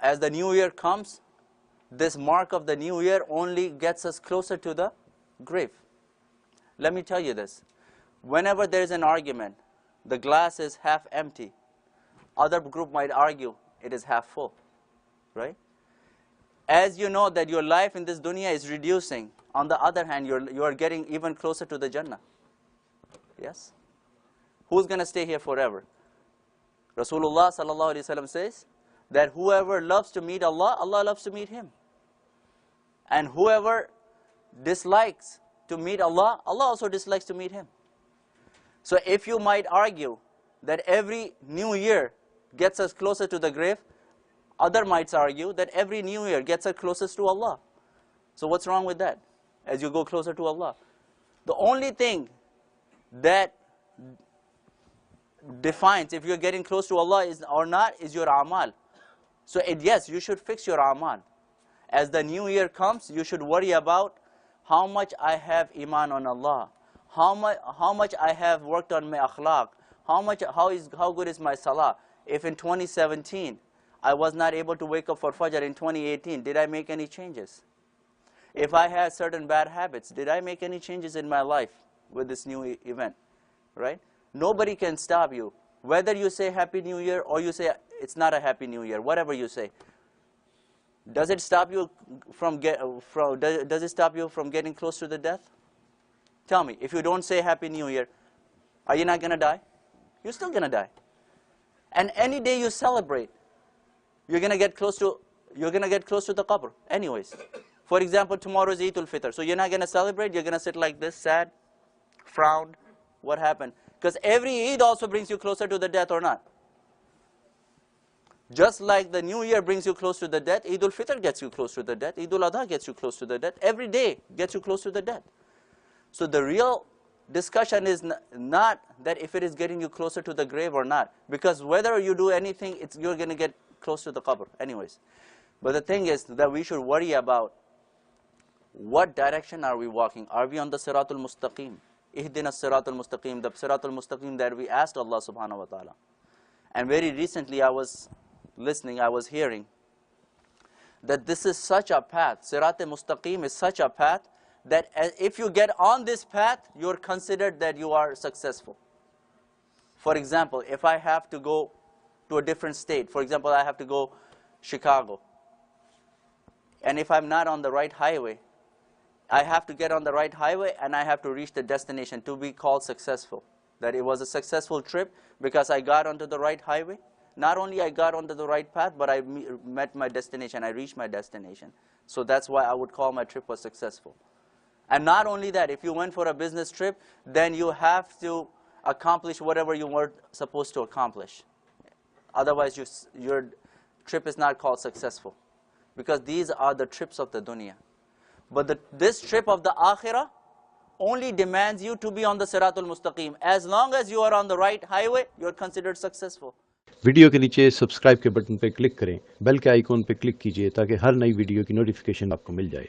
as the new year comes, this mark of the new year only gets us closer to the grave. Let me tell you this. Whenever there is an argument, the glass is half empty. Other group might argue it is half full, right? As you know that your life in this dunya is reducing, on the other hand, you are getting even closer to the Jannah. Yes? Who's going to stay here forever? Rasulullah sallallahu alaihi wasallam says that whoever loves to meet Allah, Allah loves to meet him. And whoever dislikes to meet Allah, Allah also dislikes to meet him. So if you might argue that every new year gets us closer to the grave, other might argue that every new year gets us closest to Allah. So what's wrong with that as you go closer to Allah? The only thing that defines if you're getting close to Allah or not is your amal. So yes, you should fix your amal. As the new year comes, you should worry about how much I have iman on Allah, how much I have worked on my akhlaq, how good is my salah. If in 2017 I was not able to wake up for Fajr, in 2018, did I make any changes? If I had certain bad habits, did I make any changes in my life with this new event? Right? Nobody can stop you. Whether you say Happy New Year or you say it's not a Happy New Year, whatever you say. Does it stop you from getting close to the death? Tell me, if you don't say Happy New Year, are you not going to die? You're still going to die. And any day you celebrate, you're going to get close to the qabr anyways. For example, tomorrow is Eid al-Fitr. So you're not going to celebrate, you're going to sit like this, sad, frowned. What happened? Because every Eid also brings you closer to the death or not. Just like the new year brings you close to the death, Eid al-Fitr gets you close to the death, Eid al-Adha gets you close to the death, every day gets you close to the death. So the real discussion is not that if it is getting you closer to the grave or not, because whether you do anything, you're going to get close to the qabr anyways. But the thing is that we should worry about what direction are we walking. Are we on the Siratul Mustaqim? Ihdina Siratul Mustaqim, the Siratul Mustaqim that we asked Allah subhanahu wa ta'ala. And very recently I was hearing that this is such a path, Sirat Mustaqim is such a path, that if you get on this path, you're considered that you are successful. For example, if I have to go to a different state, for example, I have to go Chicago, and if I'm not on the right highway, I have to get on the right highway and I have to reach the destination to be called successful. That it was a successful trip because I got onto the right highway. Not only I got onto the right path, but I met my destination, I reached my destination. So that's why I would call my trip was successful. And not only that, if you went for a business trip, then you have to accomplish whatever you were supposed to accomplish. Otherwise, your trip is not called successful. Because these are the trips of the dunya. But this trip of the akhirah only demands you to be on the Siratul Mustaqim. As long as you are on the right highway, you are considered successful. Video के नीचे subscribe के button पे click करें, bell के icon पे click कीजिए ताकि हर नई वीडियो की नोटिफिकेशन आपको मिल जाए.